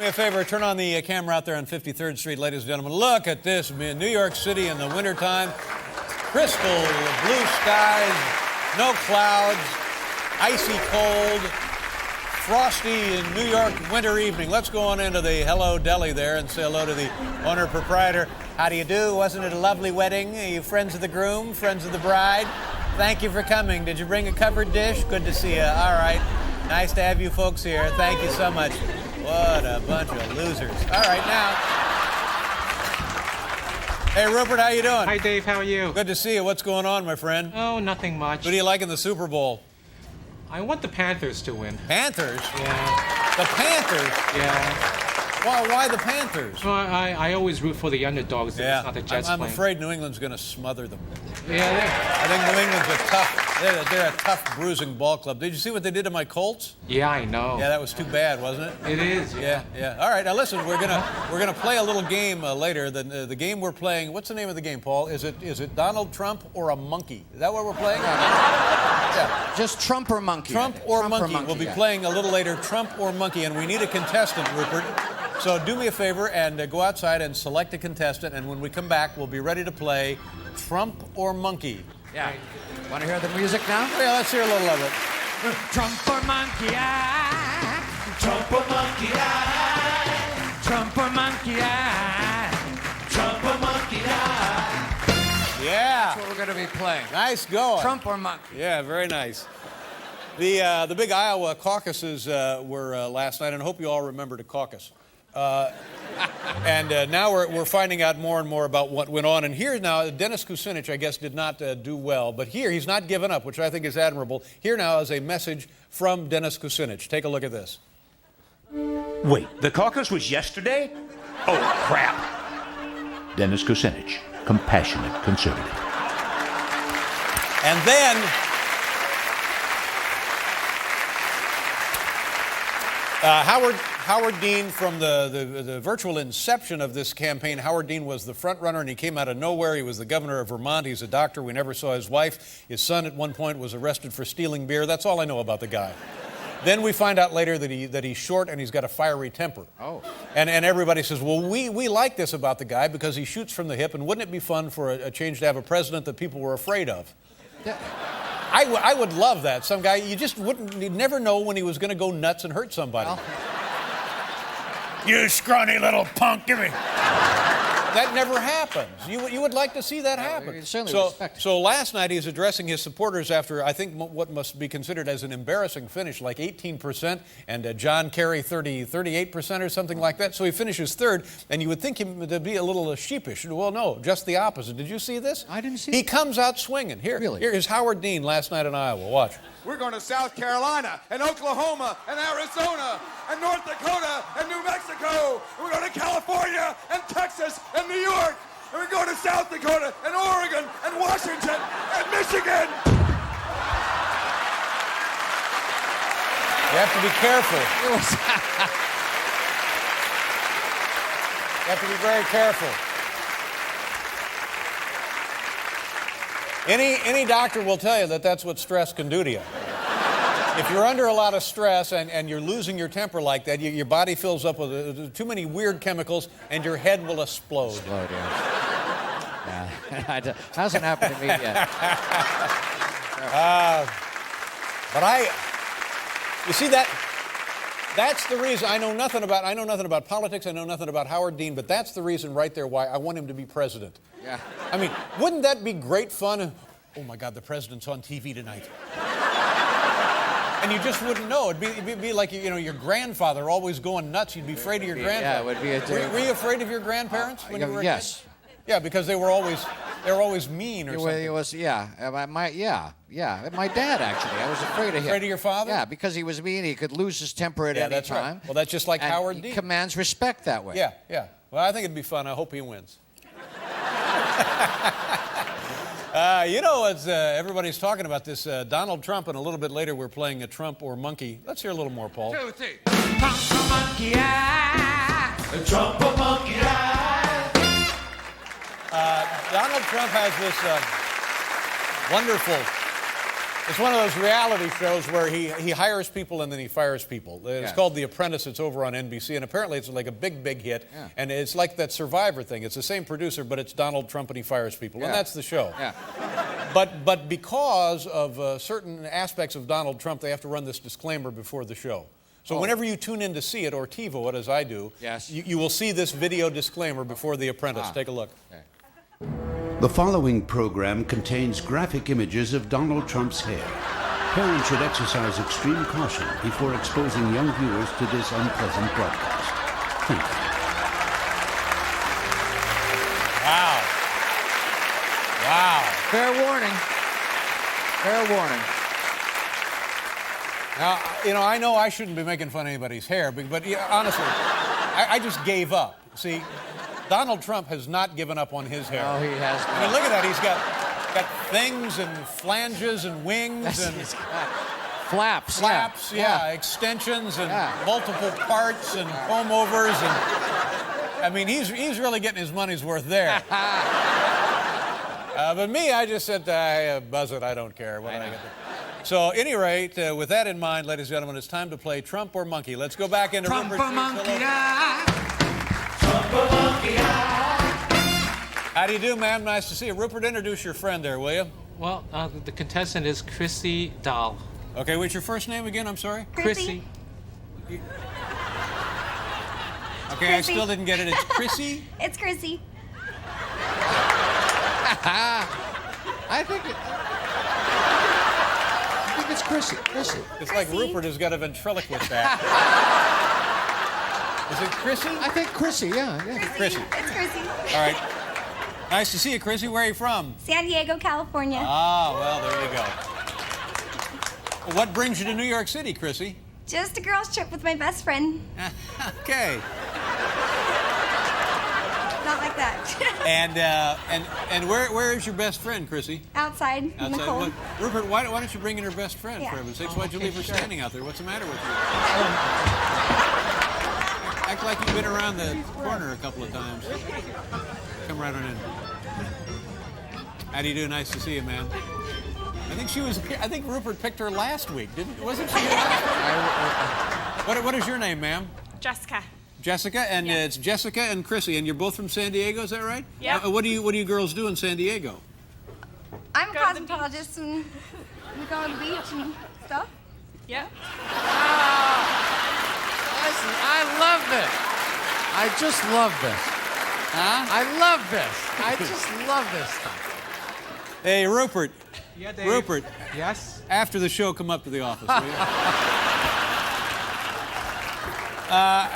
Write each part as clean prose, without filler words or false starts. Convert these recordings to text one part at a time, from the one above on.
Me a favor, turn on the camera out there on 53rd Street, ladies and gentlemen. Look at this, New York City in the wintertime. Crystal blue skies, no clouds, icy cold, frosty New York winter evening. Let's go on into the Hello Deli there and say hello to the owner-proprietor. How do you do? Wasn't it a lovely wedding? Are you friends of the groom, friends of the bride? Thank you for coming. Did you bring a covered dish? Good to see you. All right. Nice to have you folks here. Thank you so much. What a bunch of losers. All right, now. Hey, Rupert, how you doing? Hi, Dave. How are you? Good to see you. What's going on, my friend? Oh, nothing much. Who do you like in the Super Bowl? I want the Panthers to win. Panthers? Yeah. The Panthers? Yeah. Why the Panthers? Well, I always root for the underdogs. Yeah. It's not the Jets I'm playing. afraid New England's going to smother them. Yeah. I think New England's a tough, they're a tough, bruising ball club. Did you see what they did to my Colts? Yeah, I know. Yeah, that was too bad, wasn't it? It is. Yeah. All right, now listen, we're gonna play a little game later. The game we're playing. What's the name of the game, Paul? Is it Donald Trump or a monkey? Is that what we're playing? Yeah. Just Trump or monkey. Trump or monkey. We'll be playing a little later. Trump or monkey, and we need a contestant, Rupert. So do me a favor and go outside and select a contestant, and when we come back, we'll be ready to play Trump or monkey. Yeah. Want to hear the music now? Yeah, let's hear a little of it. Trump or monkey eye. Trump or monkey eye. Trump or monkey eye. Trump or monkey eye. Yeah. That's what we're going to be playing. Nice going. Trump or monkey. Yeah, very nice. The big Iowa caucuses were last night, and I hope you all remember to caucus. And now we're finding out more and more about what went on. And here now, Dennis Kucinich, I guess, did not do well. But here, he's not given up, which I think is admirable. Here now is a message from Dennis Kucinich. Take a look at this. Wait, the caucus was yesterday? Oh, crap. Dennis Kucinich, compassionate conservative. And then Howard Dean, from the virtual inception of this campaign, Howard Dean was the front runner, and he came out of nowhere. He was the governor of Vermont. He's a doctor. We never saw his wife. His son at one point was arrested for stealing beer. That's all I know about the guy. Then we find out later that he's short and he's got a fiery temper. Oh. And everybody says, well, we like this about the guy because he shoots from the hip, and wouldn't it be fun for a change to have a president that people were afraid of? Yeah. I would love that. Some guy, you'd never know when he was going to go nuts and hurt somebody. Well. You scrawny little punk, give me. That never happens. You would like to see that happen. So last night he's addressing his supporters after, I think, what must be considered as an embarrassing finish, like 18%, and John Kerry 38% or something like that. So he finishes third, and you would think him to be a little sheepish. Well, no, just the opposite. Did you see this? I didn't see He it. comes out swinging. Here is Howard Dean last night in Iowa. Watch. We're going to South Carolina and Oklahoma and Arizona and North Dakota and New Mexico. And we're going to California and Texas and New York. And we're going to South Dakota and Oregon and Washington and Michigan. You have to be careful. You have to be very careful. Any doctor will tell you that that's what stress can do to you. If you're under a lot of stress and you're losing your temper like that, your body fills up with too many weird chemicals and your head will explode. Yeah. Hasn't happened to me yet. But you see that's the reason. I know nothing about politics. I know nothing about Howard Dean, but that's the reason right there why I want him to be president. Yeah. I mean, wouldn't that be great fun? Oh my God, the president's on TV tonight. And you just wouldn't know. It'd be like, your grandfather always going nuts. You'd be afraid of your grandfather. Yeah, it would be Were you afraid of your grandparents when you were a kid? Yes. Yeah, because they were always mean or something. It was, my dad, actually. I was afraid of him. Afraid of your father? Yeah, because he was mean. He could lose his temper at any that's time. Right. Well, that's just like and Howard he Dean. commands respect that way. Yeah. Well, I think it'd be fun. I hope he wins. Everybody's talking about this Donald Trump, and a little bit later we're playing a Trump or monkey. Let's hear a little more, Paul. 2, 3. Trump or monkey eye. Trump or monkey eye. Donald Trump has this wonderful It's one of those reality shows where he hires people and then he fires people. It's Yes. called The Apprentice. It's over on NBC, and apparently it's like a big hit. Yeah. And it's like that Survivor thing. It's the same producer, but it's Donald Trump and he fires people. And Yeah. that's the show. Yeah. But because of certain aspects of Donald Trump, they have to run this disclaimer before the show. So whenever you tune in to see it or TiVo it, as I do, Yes. you will see this video disclaimer before The Apprentice. Ah. Take a look. The following program contains graphic images of Donald Trump's hair. Parents should exercise extreme caution before exposing young viewers to this unpleasant broadcast. Thank you. Wow. Wow. Fair warning. Fair warning. Now, I know I shouldn't be making fun of anybody's hair, but yeah, honestly, I just gave up. See, Donald Trump has not given up on his hair. Oh, he has. I mean, look at that. He's got things and flanges and wings and Flaps. flaps, extensions and Yeah. multiple parts and comb overs. And I mean, he's really getting his money's worth there. But me, I just said, buzz it, I don't care. What did I get to... So, at any rate, with that in mind, ladies and gentlemen, it's time to play Trump or Monkey. Let's go back into Trump Rupert. or monkey eye. Trump or monkey eye. How do you do, ma'am? Nice to see you. Rupert, introduce your friend there, will you? Well, the contestant is Chrissy Dahl. Okay, what's your first name again? I'm sorry? Chrissy. Okay, I Chrissy. still didn't get it. It's Chrissy? It's Chrissy. I think it's Chrissy. Chrissy. It's like Chrissy. Rupert has got a ventriloquist act. Is it Chrissy? I think Chrissy. Yeah. Chrissy. It's Chrissy. All right. Nice to see you, Chrissy. Where are you from? San Diego, California. Ah, well, there you go. What brings you to New York City, Chrissy? Just a girls' trip with my best friend. Okay. Not like that. And where is your best friend, Chrissy? Outside in the cold. What- Rupert, why don't you bring in her best friend, Yeah. for heaven's sakes? Why'd you leave her standing out there? What's the matter with you? Act like you've been around the corner a couple of times. Come right on in. How do you do? Nice to see you, man. I think Rupert picked her last week, wasn't she? What is your name, ma'am? Jessica. Jessica, and it's Jessica and Chrissy, and you're both from San Diego, is that right? Yep. What do you girls do in San Diego? I'm a Go to the cosmetologist and we go to the beach and stuff. Yep. Listen, I love this. I just love this. Huh? I love this. I just love this stuff. Hey, Rupert. Yeah, Dave. Rupert, Yes? after the show, come up to the office, will you?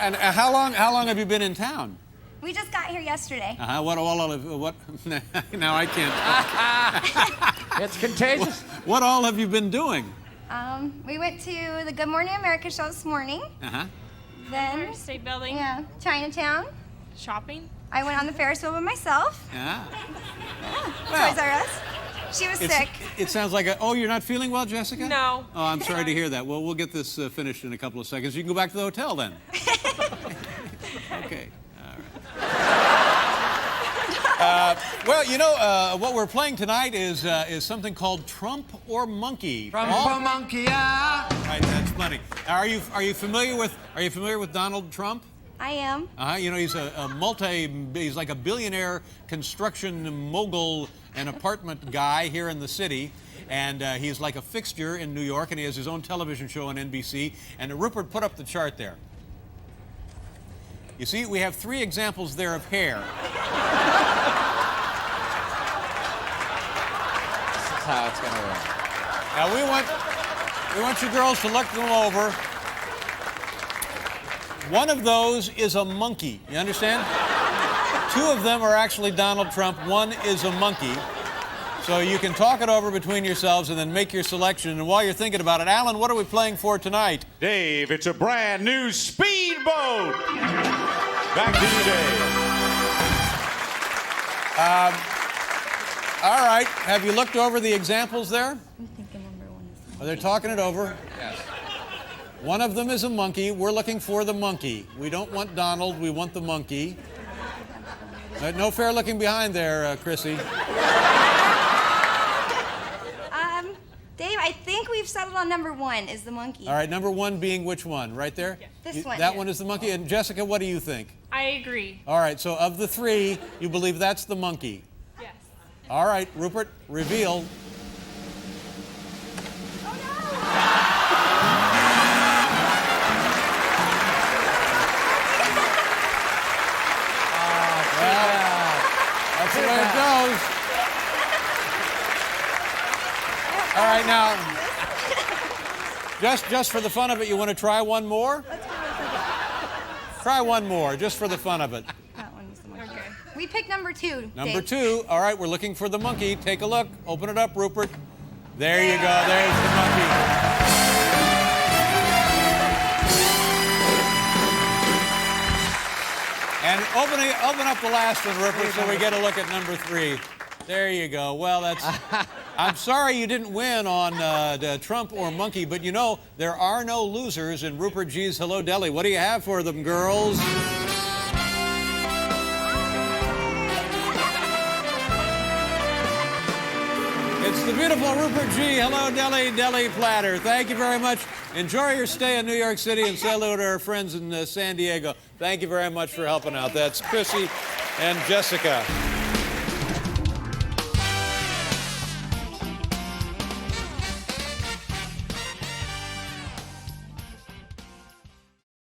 And how long have you been in town? We just got here yesterday. What? Now I can't. It's contagious. What all have you been doing? We went to the Good Morning America show this morning. Then, Empire State Building. yeah, Chinatown. Shopping. I went on the Ferris wheel by myself. Yeah. Toys R Us. She was sick. It sounds like you're not feeling well, Jessica? No. Oh, I'm sorry to hear that. Well, we'll get this finished in a couple of seconds. You can go back to the hotel then. Okay. All right. Well, what we're playing tonight is something called Trump or Monkey. Trump or monkey eye. Right, that's funny. Are you familiar with Donald Trump? I am. He's he's like a billionaire construction mogul and apartment guy here in the city. And he's like a fixture in New York, and he has his own television show on NBC. And Rupert put up the chart there. You see, we have 3 examples there of hair. This is how it's going to work. Now, we want you girls to look them over. One of those is a monkey. You understand? 2 of them are actually Donald Trump. 1 is a monkey. So you can talk it over between yourselves and then make your selection. And while you're thinking about it, Alan, what are we playing for tonight? Dave, it's a brand new speedboat. Back to you, Dave. All right. Have you looked over the examples there? I'm thinking number 1 is. Are they talking it over? Yes. One of them is a monkey. We're looking for the monkey. We don't want Donald. We want the monkey. No fair looking behind there, Chrissy. Dave, I we've settled on number 1 is the monkey. All right, number 1 being which one? Right there? This one. That one is the monkey. And Jessica, what do you think? I agree. All right, so of the 3, you believe that's the monkey. Yes. All right, Rupert, reveal. That's the way it goes. All right, now, just for the fun of it, you want to try one more? Let's give it a second. Try one more, just for the fun of it. That one's the monkey. Okay. We picked number 2. Number Dave. 2. All right, we're looking for the monkey. Take a look. Open it up, Rupert. There you go. There's the monkey. And open up the last one, Rupert, so we get a look at number 3. There you go. Well, that's... I'm sorry you didn't win on Trump or monkey, but you know, there are no losers in Rupert G's Hello Deli. What do you have for them, girls? It's the beautiful Rupert G. Hello Deli Deli Platter. Thank you very much. Enjoy your stay in New York City and say hello to our friends in San Diego. Thank you very much for helping out. That's Chrissy and Jessica.